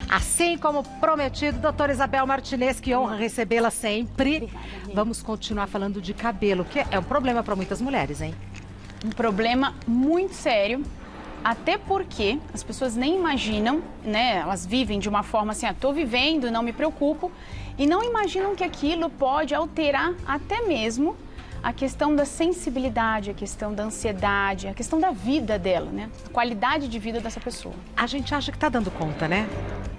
Assim como prometido, doutora Isabel Martinez, que honra recebê-la sempre. Obrigada, vamos continuar falando de cabelo, que é um problema para muitas mulheres, hein? Um problema muito sério, até porque as pessoas nem imaginam, né? Elas vivem de uma forma assim, tô vivendo, não me preocupo, e não imaginam que aquilo pode alterar até mesmo a questão da sensibilidade, a questão da ansiedade, a questão da vida dela, né? A qualidade de vida dessa pessoa. A gente acha que tá dando conta, né?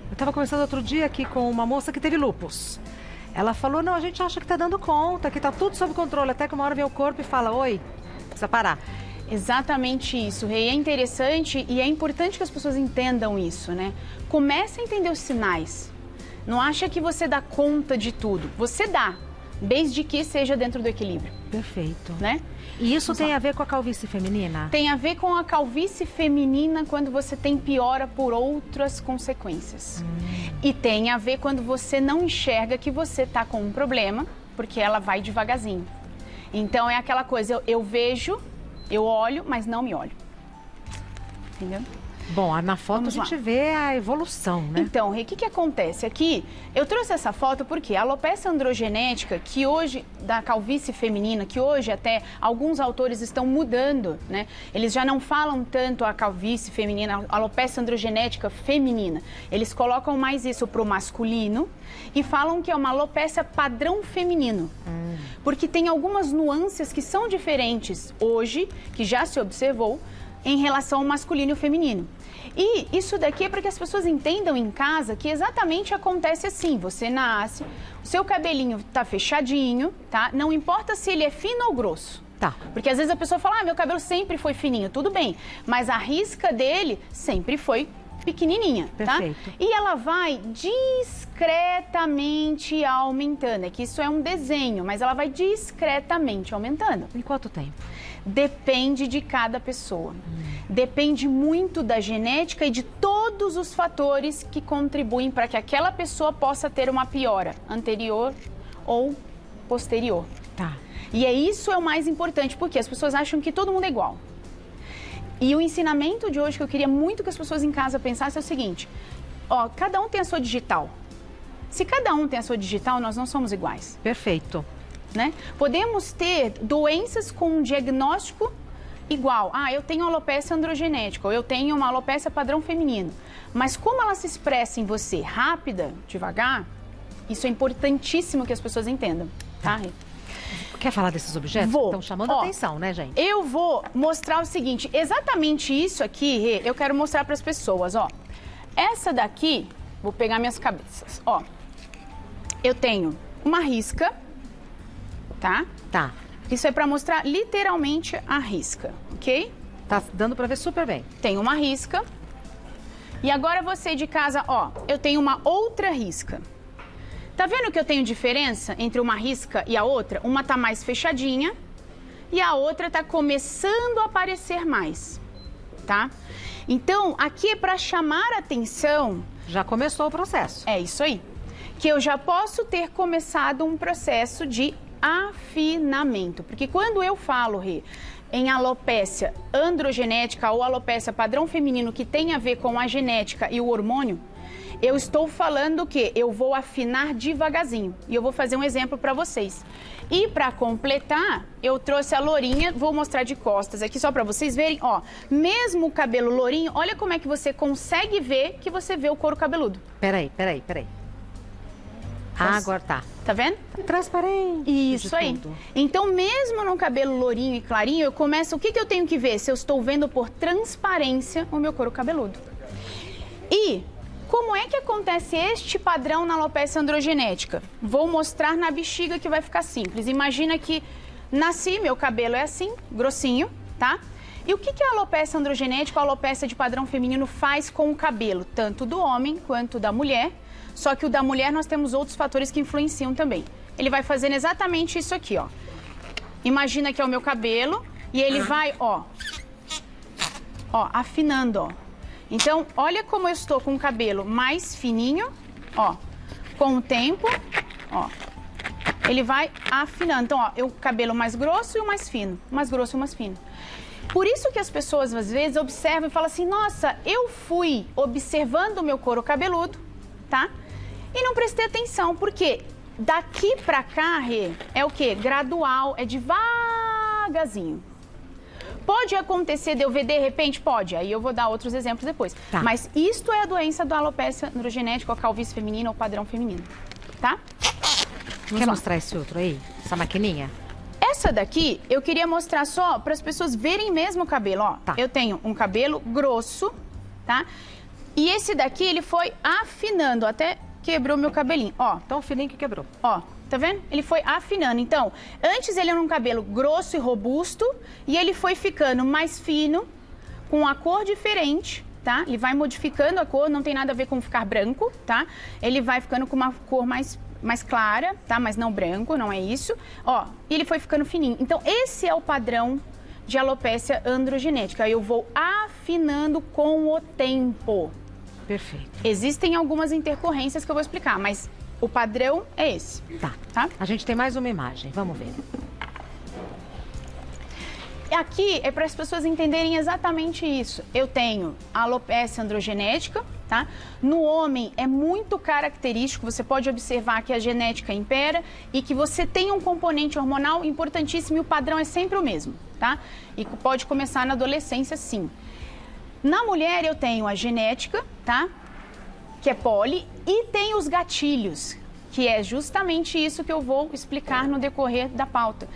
Eu estava conversando outro dia aqui com uma moça que teve lúpus. Ela falou, não, a gente acha que tá dando conta, que tá tudo sob controle, até que uma hora vem o corpo e fala, oi, precisa parar. Exatamente isso, Rei. É interessante e é importante que as pessoas entendam isso, né? Comece a entender os sinais. Não acha que você dá conta de tudo. Você dá, desde que seja dentro do equilíbrio. Perfeito. Né? E isso tem a ver com a calvície feminina? Tem a ver com a calvície feminina quando você tem piora por outras consequências. E tem a ver quando você não enxerga que você está com um problema, porque ela vai devagarzinho. Então é aquela coisa, eu vejo, eu olho, mas não me olho. Entendeu? Bom, na foto a gente vê a evolução, né? Então, o que acontece aqui? Eu trouxe essa foto porque a alopecia androgenética, que hoje, da calvície feminina, que hoje até alguns autores estão mudando, né? Eles já não falam tanto a calvície feminina, a alopecia androgenética feminina. Eles colocam mais isso pro masculino e falam que é uma alopecia padrão feminino. Porque tem algumas nuances que são diferentes hoje, que já se observou, em relação ao masculino e ao feminino. E isso daqui é para que as pessoas entendam em casa que exatamente acontece assim. Você nasce, o seu cabelinho tá fechadinho, tá? Não importa se ele é fino ou grosso. Tá. Porque às vezes a pessoa fala, meu cabelo sempre foi fininho. Tudo bem, mas a risca dele sempre foi pequenininha, Perfeito. tá? E ela vai discretamente aumentando. É que isso é um desenho, mas ela vai discretamente aumentando. Em quanto tempo? Depende de cada pessoa. Depende muito da genética e de todos os fatores que contribuem para que aquela pessoa possa ter uma piora anterior ou posterior. Tá. E isso é o mais importante, porque as pessoas acham que todo mundo é igual. E o ensinamento de hoje que eu queria muito que as pessoas em casa pensassem é o seguinte, ó, cada um tem a sua digital. Se cada um tem a sua digital, nós não somos iguais. Perfeito. Né? Podemos ter doenças com um diagnóstico igual. Ah, eu tenho alopecia androgenética, ou eu tenho uma alopecia padrão feminino. Mas como ela se expressa em você rápida, devagar, isso é importantíssimo que as pessoas entendam. Tá? Quer falar desses objetos? Vou. Estão chamando a atenção, né, gente? Eu vou mostrar o seguinte, exatamente isso aqui, Rê, eu quero mostrar para as pessoas, ó. Essa daqui, vou pegar minhas cabeças, ó. Eu tenho uma risca, tá? Tá. Isso é para mostrar literalmente a risca, ok? Tá dando para ver super bem. Tem uma risca. E agora você de casa, ó, eu tenho uma outra risca. Tá vendo que eu tenho diferença entre uma risca e a outra? Uma tá mais fechadinha e a outra tá começando a aparecer mais, tá? Então, aqui é para chamar a atenção. Já começou o processo. É isso aí. Que eu já posso ter começado um processo de afinamento. Porque quando eu falo, Rê, em alopecia androgenética ou alopecia padrão feminino que tem a ver com a genética e o hormônio, eu estou falando que eu vou afinar devagarzinho. E eu vou fazer um exemplo para vocês. E para completar, eu trouxe a lourinha, vou mostrar de costas aqui só para vocês verem, ó. Mesmo o cabelo lourinho, olha como é que você consegue ver que você vê o couro cabeludo. Peraí. Ah, agora tá. Tá vendo? Transparente. Isso aí. Então, mesmo no cabelo lourinho e clarinho, eu começo... O que eu tenho que ver? Se eu estou vendo por transparência o meu couro cabeludo. E como é que acontece este padrão na alopecia androgenética? Vou mostrar na bexiga que vai ficar simples. Imagina que nasci, meu cabelo é assim, grossinho, tá? E o que a alopecia androgenética, a alopecia de padrão feminino faz com o cabelo? Tanto do homem quanto da mulher. Só que o da mulher nós temos outros fatores que influenciam também. Ele vai fazendo exatamente isso aqui, ó. Imagina que é o meu cabelo e ele vai, ó, afinando, ó. Então, olha como eu estou com o cabelo mais fininho, ó. Com o tempo, ó, ele vai afinando. Então, ó, o cabelo mais grosso e o mais fino. O mais grosso e o mais fino. Por isso que as pessoas, às vezes, observam e falam assim, nossa, eu fui observando o meu couro cabeludo tá? E não prestei atenção, porque daqui pra cá, Rê, é o quê? Gradual, é devagarzinho. Pode acontecer de eu ver de repente? Pode. Aí eu vou dar outros exemplos depois. Tá. Mas isto é a doença da alopecia androgenética, ou calvície feminina, ou padrão feminino, tá? Quer mostrar esse outro aí? Essa maquininha? Essa daqui, eu queria mostrar só para as pessoas verem mesmo o cabelo, ó. Tá. Eu tenho um cabelo grosso, tá? E esse daqui, ele foi afinando, até quebrou meu cabelinho, ó. Tão fininho que quebrou. Ó, tá vendo? Ele foi afinando. Então, antes ele era um cabelo grosso e robusto, e ele foi ficando mais fino, com a cor diferente, tá? Ele vai modificando a cor, não tem nada a ver com ficar branco, tá? Ele vai ficando com uma cor mais clara, tá? Mas não branco, não é isso. Ó, e ele foi ficando fininho. Então, esse é o padrão de alopecia androgenética. Eu vou afinando com o tempo. Perfeito. Existem algumas intercorrências que eu vou explicar, mas o padrão é esse. Tá. A gente tem mais uma imagem, vamos ver. Aqui é para as pessoas entenderem exatamente isso. Eu tenho a alopecia androgenética, tá? No homem é muito característico, você pode observar que a genética impera e que você tem um componente hormonal importantíssimo e o padrão é sempre o mesmo, tá? E pode começar na adolescência, sim. Na mulher eu tenho a genética, tá? Que é poli, e tem os gatilhos, que é justamente isso que eu vou explicar no decorrer da pauta.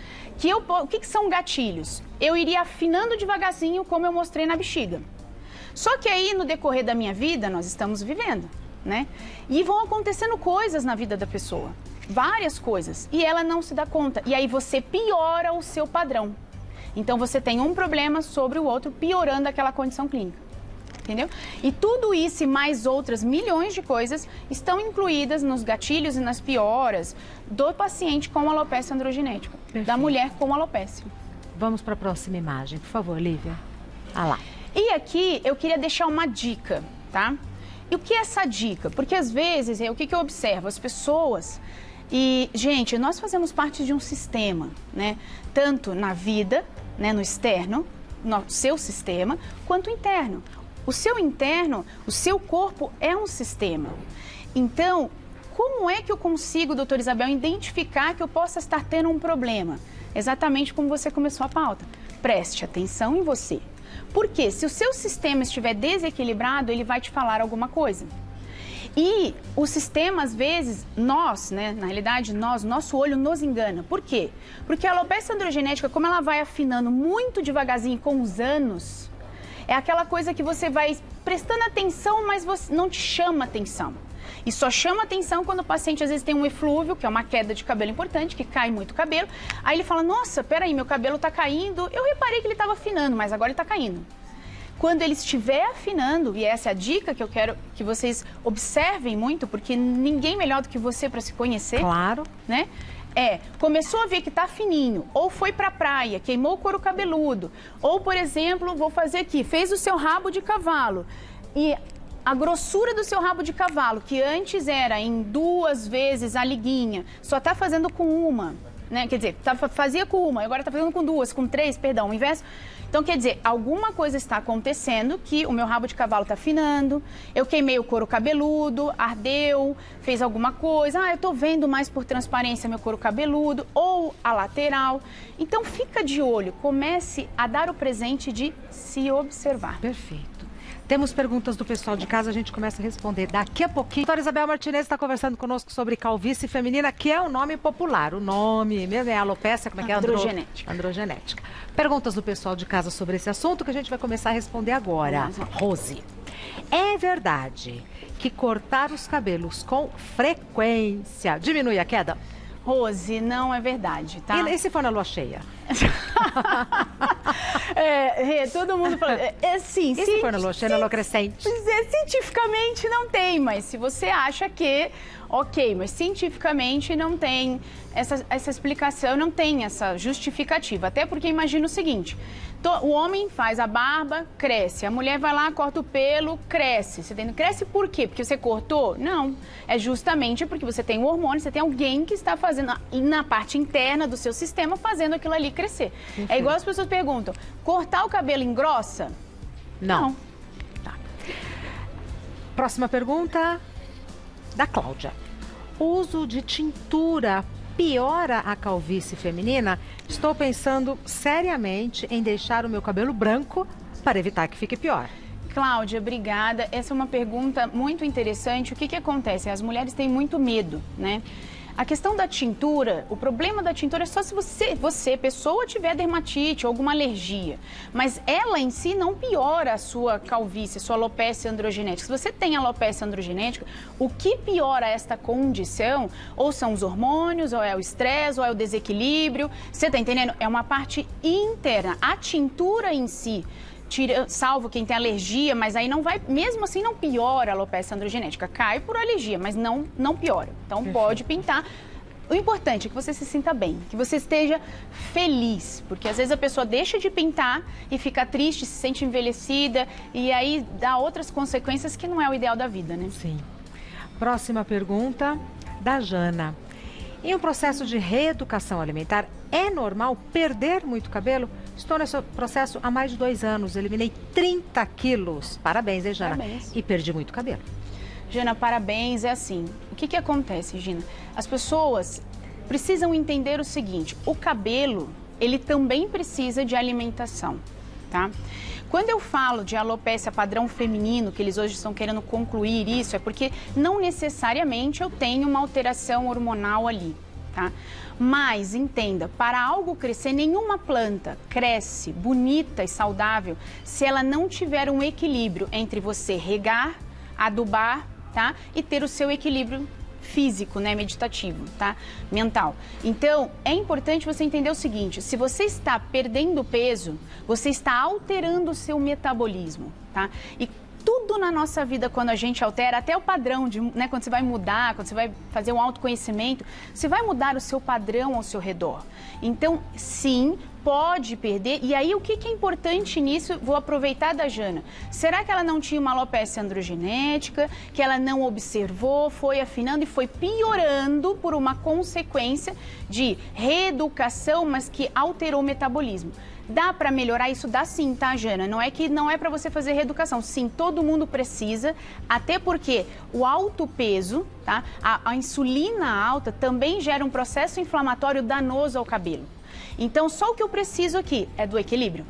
O que são gatilhos? Eu iria afinando devagarzinho, como eu mostrei na bexiga. Só que aí, no decorrer da minha vida, nós estamos vivendo, né? E vão acontecendo coisas na vida da pessoa, várias coisas, e ela não se dá conta. E aí você piora o seu padrão. Então, você tem um problema sobre o outro, piorando aquela condição clínica. Entendeu? E tudo isso e mais outras milhões de coisas estão incluídas nos gatilhos e nas pioras do paciente com alopecia androgenética, da mulher com alopecia. Vamos para a próxima imagem, por favor, Lívia. Ah lá. E aqui eu queria deixar uma dica, tá? E o que é essa dica? Porque às vezes, o que eu observo? As pessoas... E, gente, nós fazemos parte de um sistema, né? Tanto na vida, né, no externo, no seu sistema, quanto interno. O seu interno, o seu corpo é um sistema. Então, como é que eu consigo, doutora Isabel, identificar que eu possa estar tendo um problema? Exatamente como você começou a pauta. Preste atenção em você. Porque se o seu sistema estiver desequilibrado, ele vai te falar alguma coisa. E o sistema, às vezes, nós, né, na realidade, nosso olho nos engana. Por quê? Porque a alopecia androgenética, como ela vai afinando muito devagarzinho com os anos, é aquela coisa que você vai prestando atenção, mas você não te chama atenção. E só chama atenção quando o paciente, às vezes, tem um eflúvio, que é uma queda de cabelo importante, que cai muito cabelo. Aí ele fala, nossa, peraí, meu cabelo tá caindo. Eu reparei que ele estava afinando, mas agora ele tá caindo. Quando ele estiver afinando, e essa é a dica que eu quero que vocês observem muito, porque ninguém melhor do que você para se conhecer. Claro. Né? Começou a ver que tá fininho, ou foi pra praia, queimou o couro cabeludo, ou, por exemplo, vou fazer aqui, fez o seu rabo de cavalo, e a grossura do seu rabo de cavalo, que antes era em 2 vezes a liguinha, só tá fazendo com uma, né? Quer dizer, fazia com uma, agora tá fazendo com 2, com 3, perdão, o inverso. Então, quer dizer, alguma coisa está acontecendo que o meu rabo de cavalo está afinando, eu queimei o couro cabeludo, ardeu, fez alguma coisa, eu estou vendo mais por transparência meu couro cabeludo ou a lateral. Então, fica de olho, comece a dar o presente de se observar. Perfeito. Temos perguntas do pessoal de casa, a gente começa a responder daqui a pouquinho. A doutora Isabel Martinez está conversando conosco sobre calvície feminina, que é o nome popular. O nome mesmo é alopecia, como é que é? Androgenética. Androgenética. Perguntas do pessoal de casa sobre esse assunto que a gente vai começar a responder agora. Rose, é verdade que cortar os cabelos com frequência diminui a queda? Rose, não é verdade, tá? E se for na lua cheia? Todo mundo fala... sim, e se for na lua cheia, na lua crescente? Cientificamente não tem, mas se você acha que... Ok, mas cientificamente não tem essa explicação, não tem essa justificativa. Até porque imagina o seguinte, o homem faz a barba, cresce. A mulher vai lá, corta o pelo, cresce. Você cresce por quê? Porque você cortou? Não. É justamente porque você tem um hormônio, você tem alguém que está fazendo, na parte interna do seu sistema, fazendo aquilo ali crescer. Uhum. É igual as pessoas perguntam, cortar o cabelo engrossa? Não. Tá. Próxima pergunta... Da Cláudia. O uso de tintura piora a calvície feminina? Estou pensando seriamente em deixar o meu cabelo branco para evitar que fique pior. Cláudia, obrigada. Essa é uma pergunta muito interessante. O que acontece? As mulheres têm muito medo, né? A questão da tintura, o problema da tintura é só se você, pessoa, tiver dermatite ou alguma alergia. Mas ela em si não piora a sua calvície, sua alopecia androgenética. Se você tem alopecia androgenética, o que piora esta condição, ou são os hormônios, ou é o estresse, ou é o desequilíbrio. Você tá entendendo? É uma parte interna. A tintura em si, salvo quem tem alergia, mas aí não vai, mesmo assim não piora a alopecia androgenética, cai por alergia, mas não piora. Então pode pintar. O importante é que você se sinta bem, que você esteja feliz, porque às vezes a pessoa deixa de pintar e fica triste, se sente envelhecida e aí dá outras consequências que não é o ideal da vida, né? Sim. Próxima pergunta da Jana. Em um processo de reeducação alimentar, é normal perder muito cabelo? Estou nesse processo há mais de 2 anos, eliminei 30 quilos. Parabéns, hein, Jana? Parabéns. E perdi muito cabelo. Jana, parabéns. É assim, o que acontece, Gina? As pessoas precisam entender o seguinte, o cabelo, ele também precisa de alimentação, tá? Quando eu falo de alopecia padrão feminino, que eles hoje estão querendo concluir isso, é porque não necessariamente eu tenho uma alteração hormonal ali, tá? Mas, entenda, para algo crescer, nenhuma planta cresce bonita e saudável se ela não tiver um equilíbrio entre você regar, adubar, tá? E ter o seu equilíbrio físico, né, meditativo, tá? Mental. Então, é importante você entender o seguinte, se você está perdendo peso, você está alterando o seu metabolismo, tá? E tudo na nossa vida, quando a gente altera, até o padrão, né, quando você vai mudar, quando você vai fazer um autoconhecimento, você vai mudar o seu padrão ao seu redor. Então, sim, pode perder. E aí, o que é importante nisso? Vou aproveitar da Jana. Será que ela não tinha uma alopecia androgenética, que ela não observou, foi afinando e foi piorando por uma consequência de reeducação, mas que alterou o metabolismo? Dá para melhorar isso? Dá sim, tá, Jana? Não é que não é para você fazer reeducação. Sim, todo mundo precisa, até porque o alto peso, tá? A insulina alta também gera um processo inflamatório danoso ao cabelo. Então, só o que eu preciso aqui é do equilíbrio,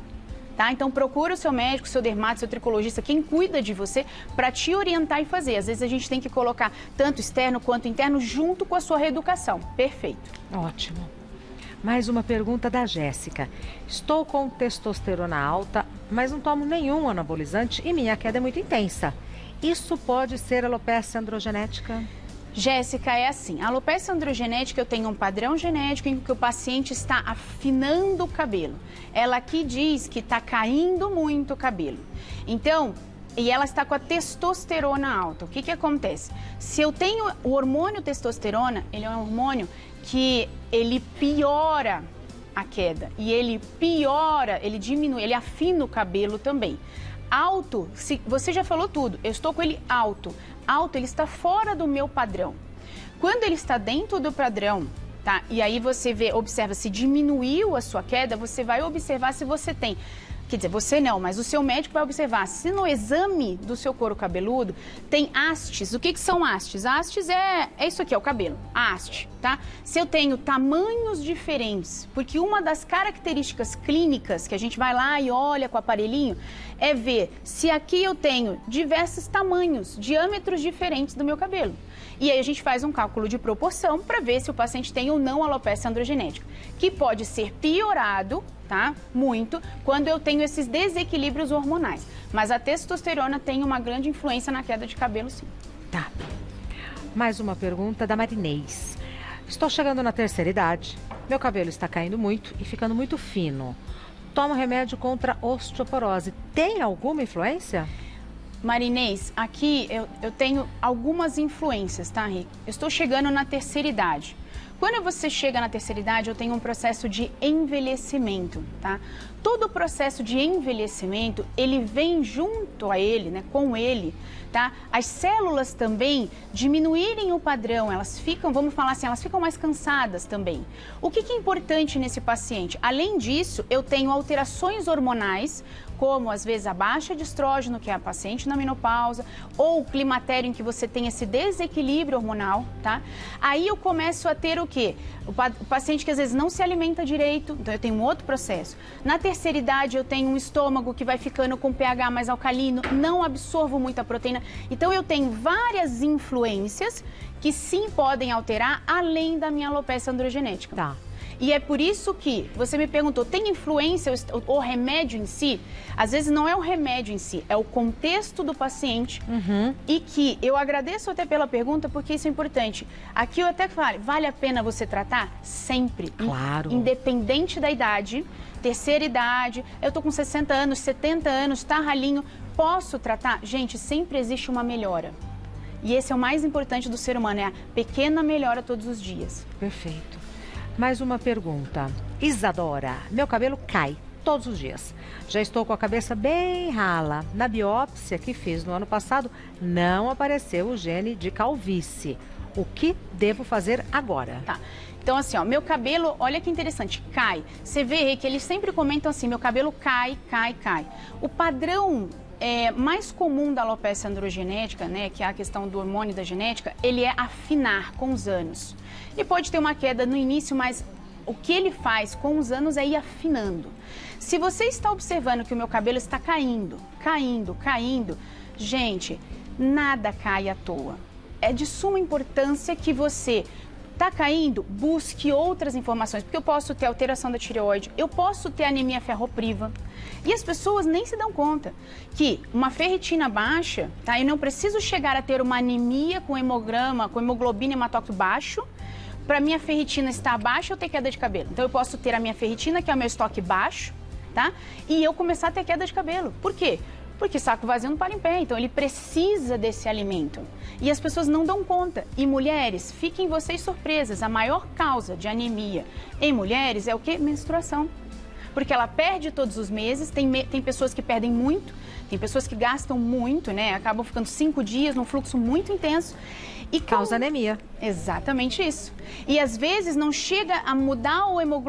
tá? Então, procura o seu médico, seu dermato, seu tricologista, quem cuida de você, para te orientar e fazer. Às vezes a gente tem que colocar tanto externo quanto interno junto com a sua reeducação. Perfeito. Ótimo. Mais uma pergunta da Jéssica. Estou com testosterona alta, mas não tomo nenhum anabolizante e minha queda é muito intensa. Isso pode ser alopecia androgenética? Jéssica, é assim, a alopecia androgenética, eu tenho um padrão genético em que o paciente está afinando o cabelo. Ela aqui diz que está caindo muito o cabelo. Então, e ela está com a testosterona alta. O que acontece? Se eu tenho o hormônio testosterona, ele é um hormônio que ele piora a queda. E ele piora, ele diminui, ele afina o cabelo também. Alto, você já falou tudo, eu estou com ele alto. Alto, ele está fora do meu padrão. Quando ele está dentro do padrão, tá? E aí você observa se diminuiu a sua queda, você vai observar se você tem. Quer dizer, você não, mas o seu médico vai observar se no exame do seu couro cabeludo tem hastes. O que são hastes? Hastes é isso aqui, é o cabelo, a haste, tá? Se eu tenho tamanhos diferentes, porque uma das características clínicas que a gente vai lá e olha com o aparelhinho é ver se aqui eu tenho diversos tamanhos, diâmetros diferentes do meu cabelo. E aí a gente faz um cálculo de proporção para ver se o paciente tem ou não alopecia androgenética, que pode ser piorado, tá? Muito, quando eu tenho esses desequilíbrios hormonais. Mas a testosterona tem uma grande influência na queda de cabelo, sim. Tá. Mais uma pergunta da Marinês. Estou chegando na terceira idade, meu cabelo está caindo muito e ficando muito fino. Tomo remédio contra osteoporose. Tem alguma influência? Marinês, aqui eu tenho algumas influências, tá, Rick? Eu estou chegando na terceira idade. Quando você chega na terceira idade, eu tenho um processo de envelhecimento, tá? todo o processo de envelhecimento, ele vem junto a ele, né, com ele, tá? As células também diminuírem o padrão, elas ficam, vamos falar assim, elas ficam mais cansadas também. O que é importante nesse paciente? Além disso, eu tenho alterações hormonais, como às vezes a baixa de estrógeno, que é a paciente na menopausa, ou o climatério em que você tem esse desequilíbrio hormonal, tá? Aí eu começo a ter o quê? O paciente que às vezes não se alimenta direito, então eu tenho um outro processo. Na terceira idade eu tenho um estômago que vai ficando com pH mais alcalino, não absorvo muita proteína. Então eu tenho várias influências que sim podem alterar, além da minha alopecia androgenética. Tá. E é por isso que você me perguntou, tem influência o remédio em si? Às vezes não é o remédio em si, é o contexto do paciente. E que eu agradeço até pela pergunta, porque isso é importante. Aqui eu até falo, vale a pena você tratar? Sempre. Claro. Independente da idade, terceira idade, eu tô com 60 anos, 70 anos, tá ralinho, posso tratar? Gente, sempre existe uma melhora. E esse é o mais importante do ser humano, é a pequena melhora todos os dias. Perfeito. Mais uma pergunta. Isadora, meu cabelo cai todos os dias. Já estou com a cabeça bem rala. Na biópsia que fiz no ano passado, não apareceu o gene de calvície. O que devo fazer agora? Tá. Então, assim, ó, meu cabelo, olha que interessante, cai. Você vê que eles sempre comentam assim, meu cabelo cai, cai, cai. O padrão mais comum da alopecia androgenética, né, que é a questão do hormônio da genética, ele é afinar com os anos. Ele pode ter uma queda no início, mas o que ele faz com os anos é ir afinando. Se você está observando que o meu cabelo está caindo, caindo, caindo, gente, nada cai à toa. É de suma importância que você está caindo, busque outras informações, porque eu posso ter alteração da tireoide, eu posso ter anemia ferropriva. E as pessoas nem se dão conta que uma ferritina baixa, tá? Eu não preciso chegar a ter uma anemia com hemograma, com hemoglobina e hematócrito baixo, para minha ferritina estar baixa, eu ter queda de cabelo. Então eu posso ter a minha ferritina, que é o meu estoque baixo, tá? E eu começar a ter queda de cabelo. Por quê? Porque saco vazio não para em pé, então ele precisa desse alimento. E as pessoas não dão conta. E mulheres, fiquem vocês surpresas, a maior causa de anemia em mulheres é o quê? Menstruação. Porque ela perde todos os meses, tem pessoas que perdem muito, tem pessoas que gastam muito, né? Acabam ficando 5 dias num fluxo muito intenso. E causa anemia. Exatamente isso. E às vezes não chega a mudar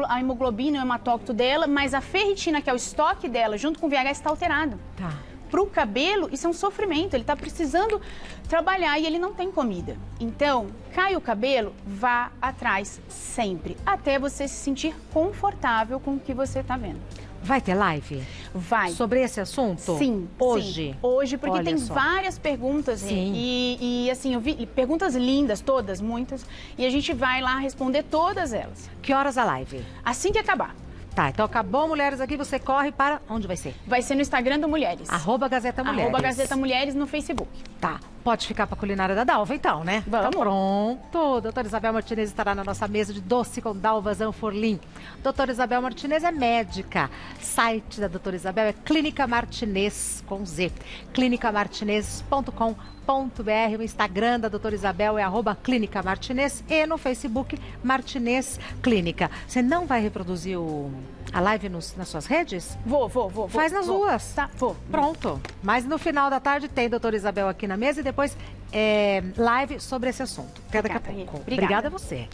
a hemoglobina, o hematócrito dela, mas a ferritina, que é o estoque dela, junto com o VH, está alterado. Tá. Para o cabelo, isso é um sofrimento, ele está precisando trabalhar e ele não tem comida. Então, cai o cabelo, vá atrás sempre, até você se sentir confortável com o que você está vendo. Vai ter live? Vai. Sobre esse assunto? Sim. Hoje? Sim. Hoje, porque olha tem só. várias perguntas. Sim. E assim, eu vi perguntas lindas, todas, muitas, e a gente vai lá responder todas elas. Que horas a live? Assim que acabar. Tá, então acabou Mulheres aqui, você corre para... Onde vai ser? Vai ser no Instagram do Mulheres. @Gazeta Mulheres. @Gazeta Mulheres no Facebook. Tá, pode ficar pra culinária da Dalva então, né? Vamos. Tá pronto. Doutora Isabel Martinez estará na nossa mesa de doce com Dalva Zanforlin. Doutora Isabel Martinez é médica. Site da doutora Isabel é Clínica Martinez, com Z. clinicamartinez.com.br. O Instagram da doutora Isabel é @Clínica Martinez e no Facebook Martinez Clínica. Você não vai reproduzir a live nas suas redes? Vou. Faz nas duas. Tá, vou. Pronto. Mas no final da tarde tem doutora Isabel aqui na mesa e depois live sobre esse assunto. Até daqui a pouco. Obrigada a você.